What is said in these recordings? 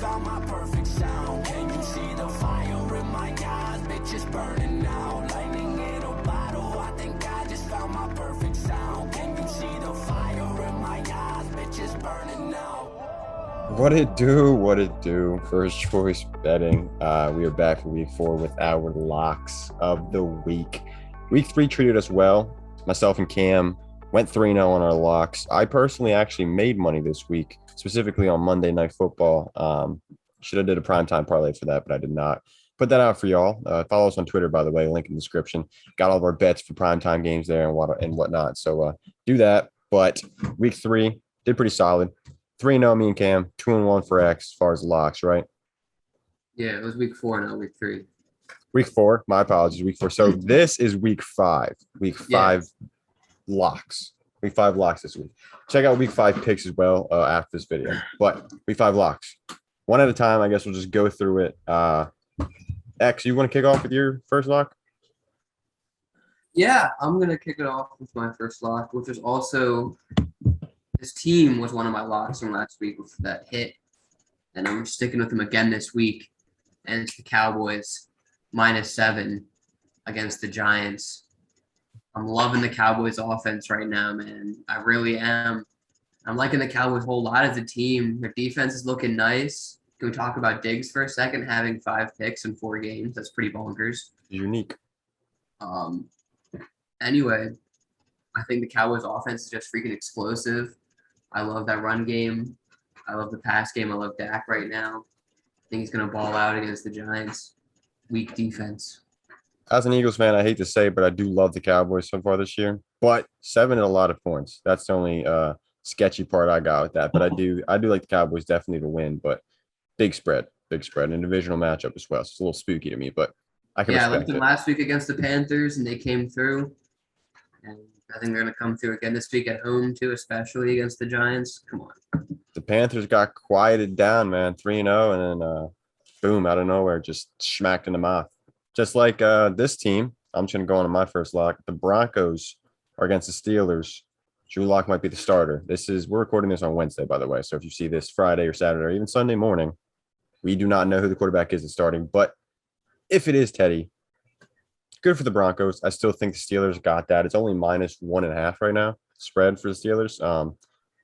found my perfect sound. Can you see the fire in my eyes? Bitches burning out. Lightning in a bottle. I think I just found my perfect sound. Can you see the fire in my eyes? Bitches burning out. What it do? What it do? First choice betting. We are back for week 4 with our locks of the week. Week 3 treated us well. Myself and Cam went 3-0 on our locks. I personally actually made money this week, specifically on Monday Night Football. Should have did a primetime parlay for that, but I did not. Put that out for y'all. Follow us on Twitter, by the way, link in the description. Got all of our bets for primetime games there and whatnot. So do that. But week 3 did pretty solid. 3-0 me and Cam, 2-1 for X as far as locks, right? Yeah, it was week 4, not week 3. Week 4, my apologies, week 4. So this is week 5. Week 5 locks. Week 5 locks this week. Check out week 5 picks as well after this video. But week 5 locks. One at a time, I guess we'll just go through it. X, you want to kick off with your first lock? Yeah, I'm going to kick it off with my first lock, which is also this team was one of my locks from last week that hit. And I'm sticking with them again this week. And it's the Cowboys -7 against the Giants. I'm loving the Cowboys offense right now, man. I really am. I'm liking the Cowboys a whole lot as a team. Their defense is looking nice. Can we talk about Diggs for a second? Having 5 picks in 4 games. That's pretty bonkers. Unique. Anyway, I think the Cowboys offense is just freaking explosive. I love that run game. I love the pass game. I love Dak right now. I think he's going to ball out against the Giants. Weak defense. As an Eagles fan, I hate to say it, but I do love the Cowboys so far this year. But 7 and a lot of points. That's the only sketchy part I got with that. But I do like the Cowboys definitely to win. But big spread, and a divisional matchup as well. So it's a little spooky to me, but I can respect I looked it. last week against the Panthers, and they came through. And I think they're going to come through again this week at home too, especially against the Giants. Come on. The Panthers got quieted down, man, 3-0, and then boom, out of nowhere, just smacked in the mouth. Just like this team, I'm just going to go on to my first lock. The Broncos are against the Steelers. Drew Lock might be the starter. We're recording this on Wednesday, by the way. So if you see this Friday or Saturday or even Sunday morning, we do not know who the quarterback is that's starting. But if it is Teddy, good for the Broncos. I still think the Steelers got that. It's only -1.5 right now, spread for the Steelers.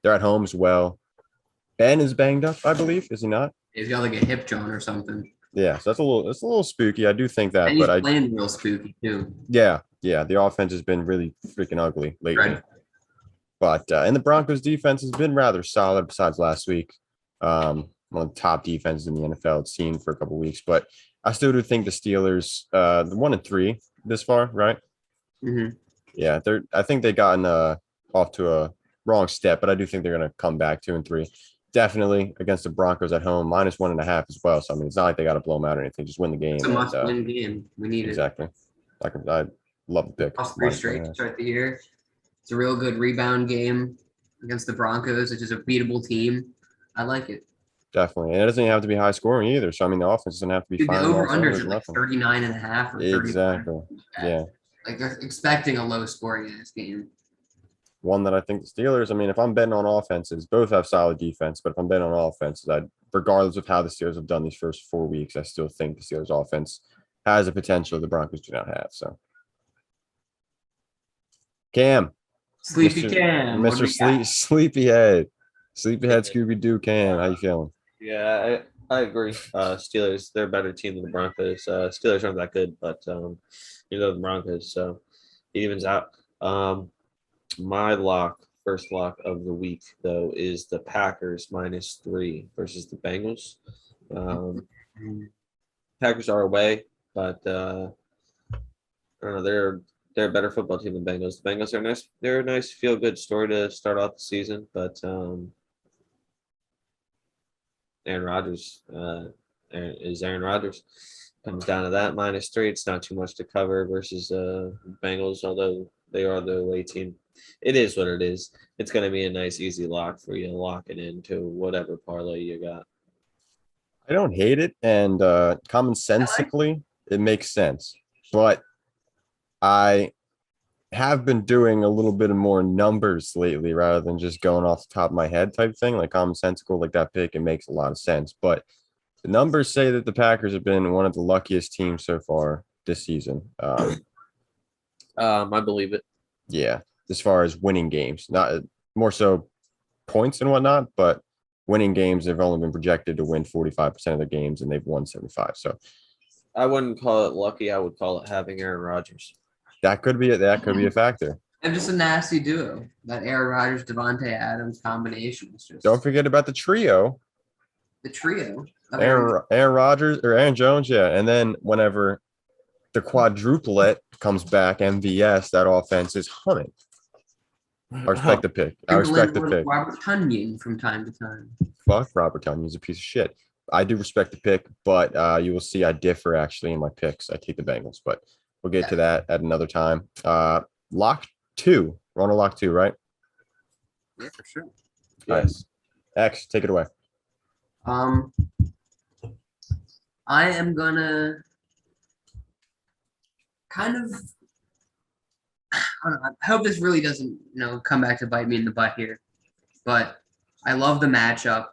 They're at home as well. Ben is banged up, I believe. Is he not? He's got like a hip joint or something. Yeah, so that's a little spooky. I do think that, And he's but playing real spooky too. Yeah. The offense has been really freaking ugly lately. Right. But and the Broncos defense has been rather solid besides last week. One of the top defenses in the NFL it's seen for a couple of weeks. But I still do think the Steelers, the 1-3 this far, right? Mm-hmm. Yeah, I think they gotten off to a wrong step, but I do think they're gonna come back 2-3. Definitely against the Broncos at home, -1.5 as well. So I mean, it's not like they got to blow them out or anything. Just win the game. It's a must-win game. We need exactly. I love the pick. Lost 3 straight to start the year. It's a real good rebound game against the Broncos, which is a beatable team. I like it. Definitely. And it doesn't even have to be high scoring either. So I mean, the offense doesn't have to be Dude, the fine. over-unders are like 39.5 or 30. Exactly. Yeah. Like they're expecting a low-scoring ass game. One that I think the Steelers, I mean, if I'm betting on offenses, both have solid defense, but if I'm betting on offenses, regardless of how the Steelers have done these first 4 weeks, I still think the Steelers offense has a potential the Broncos do not have. So Cam. Sleepy Cam. Mr. Sleepyhead. Sleepyhead Scooby-Doo Cam. How you feeling? Yeah, I agree. Steelers, they're a better team than the Broncos. Steelers aren't that good, but the Broncos, so it evens out. My first lock of the week, though, is the Packers -3 versus the Bengals. Packers are away, but I don't know. They're a better football team than Bengals. The Bengals are nice. They're a nice feel-good story to start off the season, but Aaron Rodgers is Aaron Rodgers. Comes down to that -3. It's not too much to cover versus Bengals, although they are the away team. It is what it is. It's going to be a nice, easy lock for you to lock it into whatever parlay you got. I don't hate it, and commonsensically, it makes sense. But I have been doing a little bit of more numbers lately rather than just going off the top of my head type thing, like commonsensical, like that pick. It makes a lot of sense. But The numbers say that the Packers have been one of the luckiest teams so far this season. I believe it. Yeah, as far as winning games, not more so points and whatnot, but winning games, they've only been projected to win 45% of the games, and they've won 75. So I wouldn't call it lucky. I would call it having Aaron Rodgers. that could be a factor. And just a nasty duo. That Aaron Rodgers, Devontae Adams combination is just Don't forget about the trio, the trio. Of Aaron Rodgers or Aaron Jones, yeah. And then whenever the quadruplet comes back, MVS, that offense is humming. I respect the pick. I respect the pick. Robert Tunyon from time to time. Fuck Robert Tonyan, he's a piece of shit. I do respect the pick, but you will see I differ actually in my picks. I take the Bengals, but we'll get to that at another time. Lock 2. We're on a lock 2, right? Yeah, for sure. Yes. X, take it away. I am gonna kind of. I don't know, I hope this really doesn't, come back to bite me in the butt here, but I love the matchup.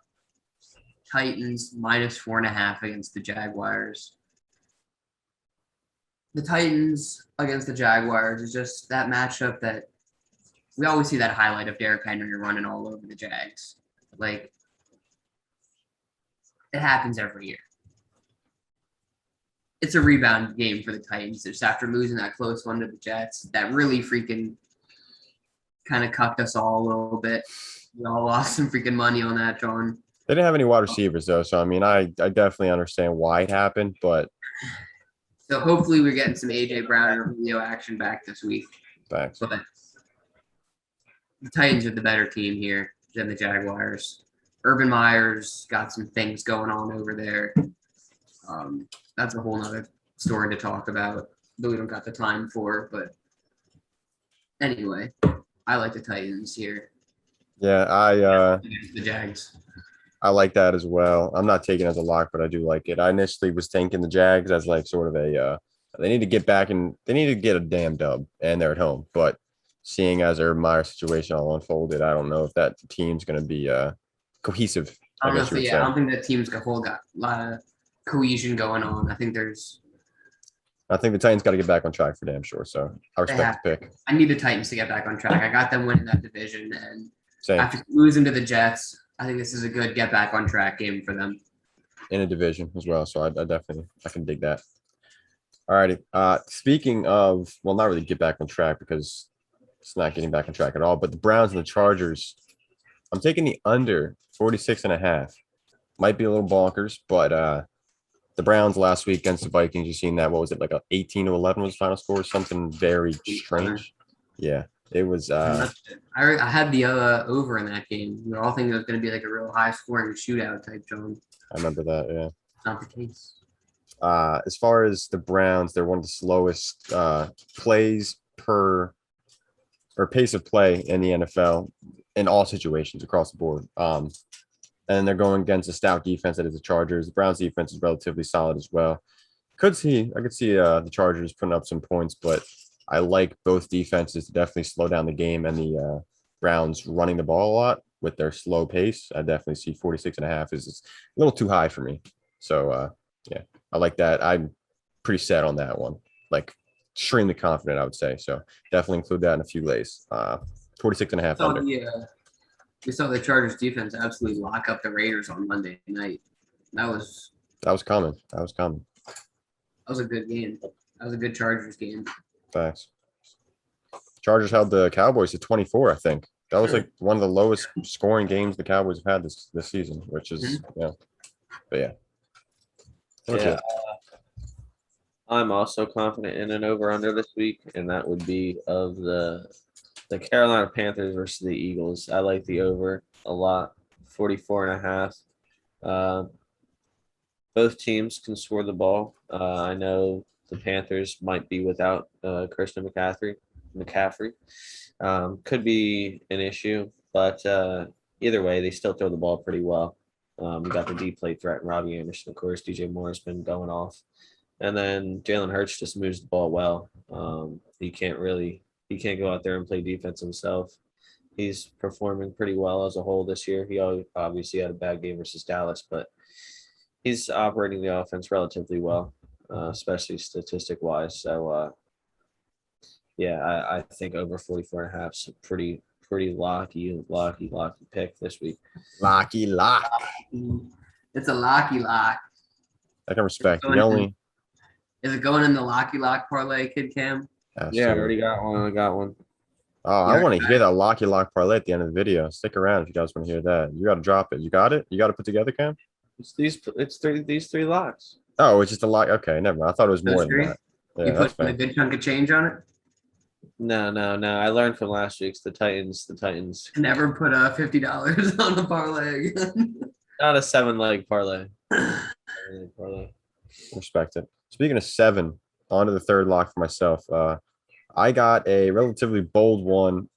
Titans -4.5 against the Jaguars. The Titans against the Jaguars is just that matchup that we always see that highlight of Derrick Henry running all over the Jags. Like, it happens every year. It's a rebound game for the Titans. Just after losing that close one to the Jets, that really freaking kind of cucked us all a little bit. We all lost some freaking money on that, John. They didn't have any wide receivers though, so I mean, I definitely understand why it happened, but So hopefully we're getting some AJ Brown or Julio action back this week. thanks. But the Titans are the better team here than the Jaguars. Urban Meyer's got some things going on over there. That's a whole nother story to talk about that we don't got the time for. But anyway, I like the Titans here. Yeah, Against the Jags. I like that as well. I'm not taking it as a lock, but I do like it. I initially was thinking the Jags as like sort of a they need to get back and they need to get a damn dub, and they're at home. But seeing as Urban Meyer's situation all unfolded, I don't know if that team's going to be cohesive. I guess you would Honestly, say. I don't think that team's got a lot of cohesion going on. I think the Titans got to get back on track for damn sure. So I respect the pick. I need the Titans to get back on track. I got them winning that division, and Same after losing to the Jets, I think this is a good get back on track game for them. in a division as well. So I definitely can dig that. All righty. Speaking of, well, not really get back on track because it's not getting back on track at all. But the Browns and the Chargers, I'm taking the under 46.5. Might be a little bonkers, but the Browns last week against the Vikings, you seen that? What was it, like a 18-11 was the final score? Something very strange. Yeah, it was. I had the over in that game. We were all thinking it was going to be like a real high scoring shootout type, John. I remember that. Yeah. Not the case. As far as the Browns, they're one of the slowest pace of play in the NFL in all situations across the board. And they're going against a stout defense that is the Chargers. The Browns defense is relatively solid as well. I could see the Chargers putting up some points, but I like both defenses to definitely slow down the game, and the Browns running the ball a lot with their slow pace. I definitely see 46.5 is a little too high for me. So yeah, I like that. I'm pretty set on that one. Like extremely confident, I would say. So definitely include that in a few lays. 46.5 under. We saw the Chargers defense absolutely lock up the Raiders on Monday night. That was coming. That was a good game. That was a good Chargers game. Facts. Chargers held the Cowboys to 24, I think. That was like one of the lowest scoring games the Cowboys have had this season, which is, but yeah. Yeah, I'm also confident in an over-under this week, and that would be of the Carolina Panthers versus the Eagles. I like the over a lot, 44.5. Both teams can score the ball. I know the Panthers might be without Christian McCaffrey. Could be an issue, but either way, they still throw the ball pretty well. We got the deep plate threat, Robbie Anderson, of course. DJ Moore's been going off. And then Jalen Hurts just moves the ball well. He can't go out there and play defense himself. He's performing pretty well as a whole this year. He obviously had a bad game versus Dallas, but He's operating the offense relatively well, especially statistic wise. So yeah, I think over 44.5 is a pretty locky pick this week. Locky lock. It's a locky lock. I can respect. Going The in- only Is it going in the locky lock parlay, Kid Cam? Yeah, I already got one. I got one. Oh, I Yeah. want to hear that Locky Lock parlay at the end of the video. Stick around if you guys want to hear that. You got to drop it. You got it? You got to put together, Cam? These three locks. Oh, it's just a lock. Okay, never mind. I thought it was Those more than three? that. Yeah, You that's put a fine. good chunk of change on it? No. I learned from last week's the Titans. Never put $50 on the parlay again. Not a 7-leg parlay. 7-leg parlay. Respect it. Speaking of 7, on to the third lock for myself. I got a relatively bold one.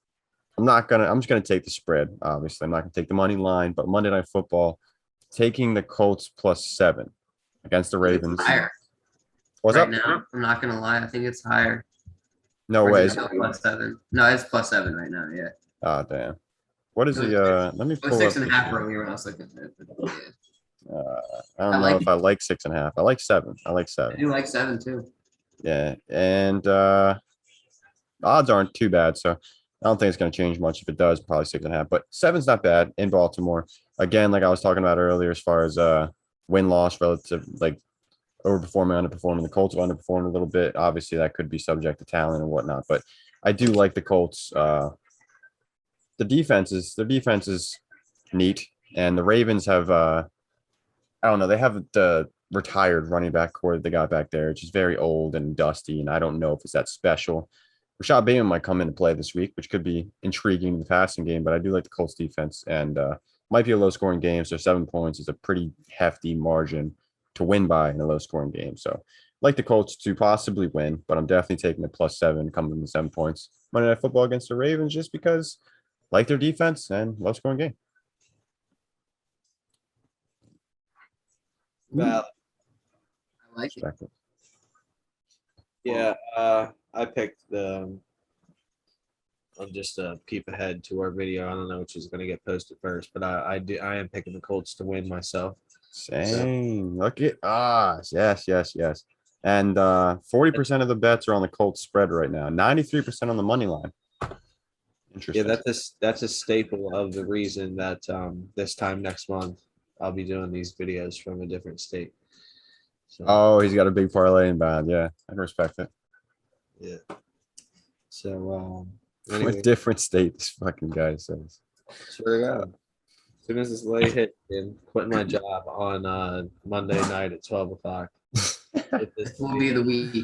I'm just gonna take the spread. Obviously, I'm not gonna take the money line, but Monday Night Football, taking the Colts +7 against the Ravens. Higher. What's right up? now. I'm not gonna lie. I think it's higher. No Or way. is it still +7? No, it's +7 right now. Yeah. Oh damn. What is the let me It pull was up 6.5 the- earlier when I was looking at it. But yeah. I don't I know like if I like 6.5. I like 7. I like I 7. do like 7 too. Yeah. And odds aren't too bad, so I don't think it's going to change much. If it does, probably 6.5. But 7's not bad in Baltimore. Again, like I was talking about earlier, as far as win-loss relative, like overperforming, underperforming. The Colts have underperformed a little bit. Obviously, that could be subject to talent and whatnot. But I do like the Colts. Their defense is neat, and the Ravens have I don't know, they have the retired running back core that they got back there, which is very old and dusty, and I don't know if it's that special. Rashad Bateman might come into play this week, which could be intriguing in the passing game, but I do like the Colts defense, and might be a low-scoring game, so 7 points is a pretty hefty margin to win by in a low-scoring game. So like the Colts to possibly win, but I'm definitely taking the +7 coming in the 7 points. Monday Night Football against the Ravens just because like their defense and low-scoring game. Valid. I like it. Respect it. Yeah, I picked the. I'll just peep ahead to our video. I don't know which is going to get posted first, but I am picking the Colts to win myself. Same. Look at yes. And 40% of the bets are on the Colts spread right now. 93% on the money line. Interesting. Yeah, that's a staple of the reason that this time next month I'll be doing these videos from a different state. So, Oh, he's got a big parlay inbound. Yeah, I can respect it. yeah. So What anyway, different state this fucking guy says. swear to God. As soon as this late hit and quitting my job on Monday night at 12 o'clock. If this Will be the week.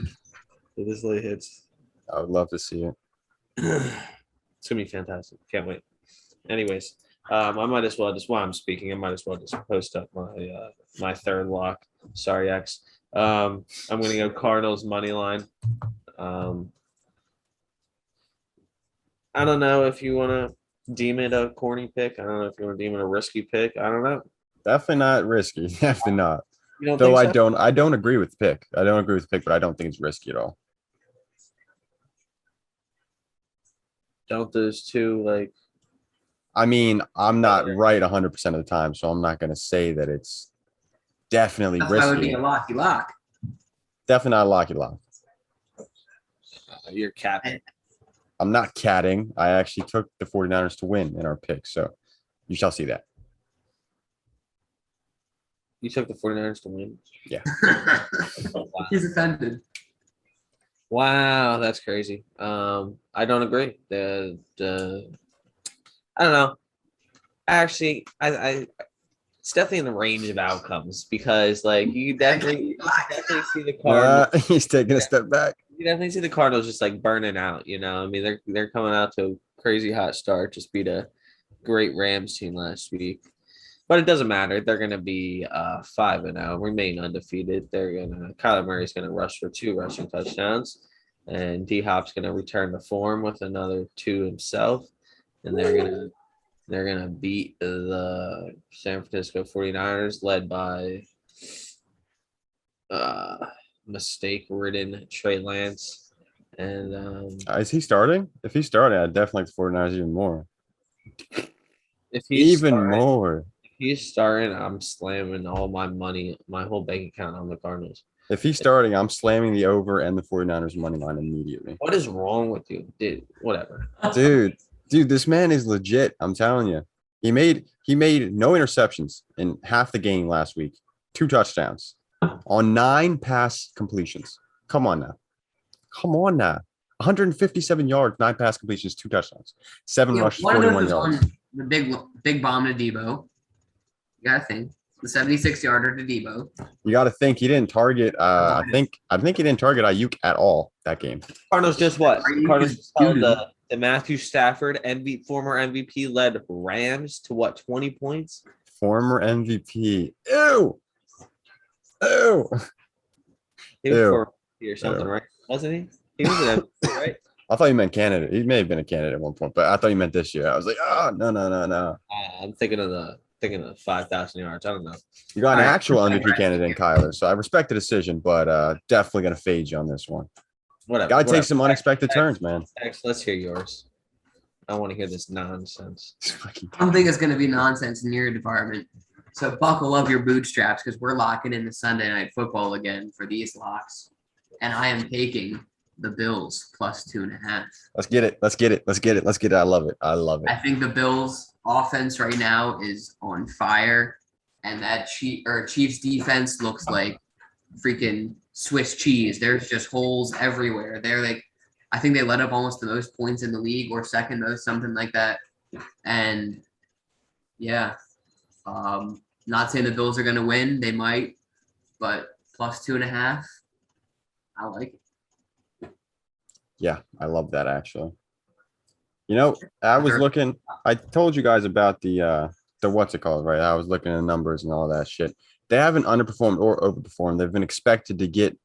if this late hits, I would love to see it. it's gonna be fantastic. Can't wait. Anyways, I might as well just while I'm speaking, I might as well just post up my my third lock. Sorry, X. I'm gonna go Cardinals money line. I don't know if you want to deem it a corny pick. I don't know if you want to deem it a risky pick. I don't know. Definitely not risky. Definitely not. You don't Though think so? I don't agree with the pick. I don't agree with the pick, but I don't think it's risky at all. Don't those two like I mean, I'm not right 100% of the time, so I'm not going to say that it's definitely That's why it would be risky. a locky lock. Definitely not a locky lock. you're capping? I'm not catting. I actually took the 49ers to win in our pick, so you shall see that. You took the 49ers to win. He's offended. Wow, that's crazy. I don't agree. The I don't know. Actually, I it's definitely in the range of outcomes because like you definitely see the Cardinals. He's taking a step back. You definitely see the Cardinals just like burning out. You know, I mean they're coming out to a crazy hot start. Just beat a great Rams team last week. But it doesn't matter. They're going to be 5-0, remain undefeated. Kyler Murray's going to rush for 2 rushing touchdowns, and D Hop's going to return to form with another 2 himself, and they're going to beat the San Francisco 49ers, led by mistake-ridden Trey Lance. And Is he starting? If he's starting, I definitely like the 49ers even more. if he's Even starting, more. he's starting, I'm slamming all my money, my whole bank account on the Cardinals. If he's starting, I'm slamming the over and the 49ers money line immediately. What is wrong with you, dude? Whatever. Dude, this man is legit. I'm telling you. He made no interceptions in half the game last week. 2 touchdowns on 9 pass completions. Come on now. 157 yards, 9 pass completions, 2 touchdowns, 7 rushes, one of 41 those was yards. on the big bomb to Debo. You gotta think the 76-yarder to Debo. You got to think he didn't target. I think he didn't target Ayuk at all that game. Cardinals just what? Are you Cardinals just held doo-doo? the Matthew Stafford, former MVP, led Rams to what, 20 points? Former MVP. Ew. He was Ew. for or something, right? Wasn't he? He was an MVP, right? I thought you meant candidate. He may have been a candidate at one point, but I thought you meant this year. I was like, oh, no. I'm thinking of 5,000 yards. I don't know. You got an All right. actual MVP candidate in Kyler, so I respect the decision, but definitely going to fade you on this one. Whatever. Got to take whatever. some unexpected turns, man. Let's hear yours. I want to hear this nonsense. I don't think it's gonna be nonsense in your department. So buckle up your bootstraps because we're locking in the Sunday night football again for these locks. And I am taking the Bills plus 2.5. Let's get it. I love it. I think the Bills offense right now is on fire. And that Chiefs defense looks like freaking Swiss cheese. There's just holes everywhere. They're like, I think they let up almost the most points in the league or second most, something like that. And yeah, not saying the Bills are going to win. They might, but plus 2.5, I like it. Yeah, I love that actually. You know, I was looking. I told you guys about the what's it called, right? I was looking at the numbers and all that shit. They haven't underperformed or overperformed. They've been expected to get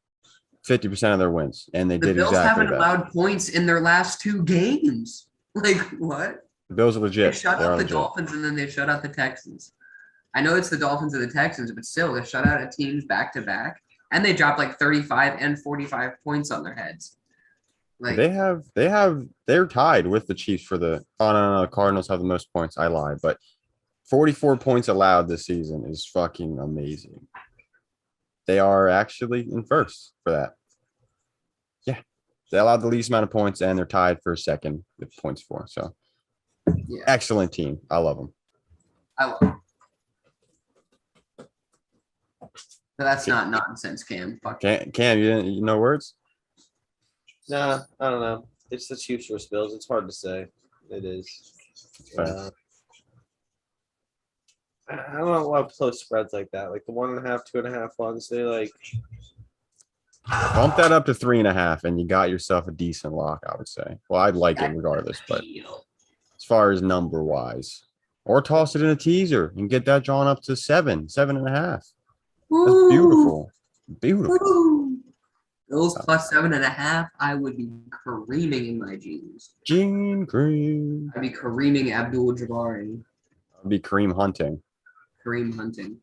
50% of their wins, and they The did Bills exactly haven't that. allowed points in their last 2 games. Like what? The Bills are They legit. shut They are out the legit. Dolphins and then they shut out the Texans. I know it's the Dolphins and the Texans, but still, they shut out teams back to back, and they dropped like 35 and 45 points on their heads. Like They're tied with the Chiefs for the. Oh no, Cardinals have the most points. I lied, but 44 points allowed this season is fucking amazing. They are actually in first for that. Yeah, they allowed the least amount of points, and they're tied for second with points for. So, yeah, excellent team. I love them. I love it. So that's not nonsense, Cam. Fuck. Cam, you know words? Nah, I don't know. It's the Chiefs versus Bills. It's hard to say. It is. Fair. I don't know why close spreads like that. Like the 1.5, 2.5 ones, they like. Bump that up to 3.5, and you got yourself a decent lock, I would say. Well, I'd like it regardless, but as far as number wise, or toss it in a teaser and get that drawn up to 7.5. That's beautiful. Woo. Bills plus 7.5. I would be creaming in my jeans. Gene Cream. I'd be careening Abdul Jabari. I'd be cream hunting. Kareem hunting.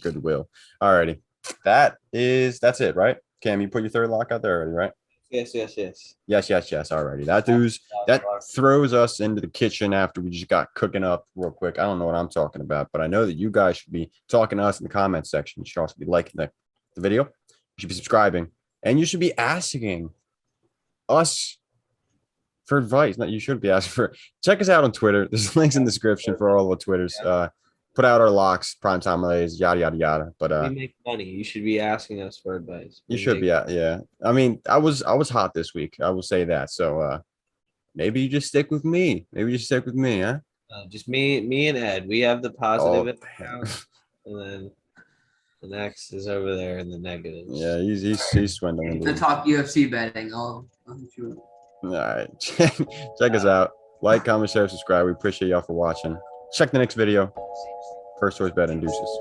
Goodwill. Alrighty. That's it, right? Cam, you put your third lock out there already, right? Yes. Yes. Alrighty. That throws us into the kitchen after we just got cooking up real quick. I don't know what I'm talking about, but I know that you guys should be talking to us in the comments section. You should also be liking the video. You should be subscribing, and you should be asking us for advice. No, you should be asking for. Check us out on Twitter. There's links in the description for all the Twitters. Put out our locks, primetime lays, yada yada yada. But we make money. You should be asking us for advice. you should be, yeah. I mean, I was hot this week. I will say that. So maybe you just stick with me. Huh? Just me and Ed. We have the positive in Oh, the house, and then the next is over there in the negatives. yeah, he's swindling. To Dude. talk UFC betting. I'll hit you up. All right, check us out. Like, comment, share, subscribe. We appreciate y'all for watching. Check the next video. First choice bet and deuces.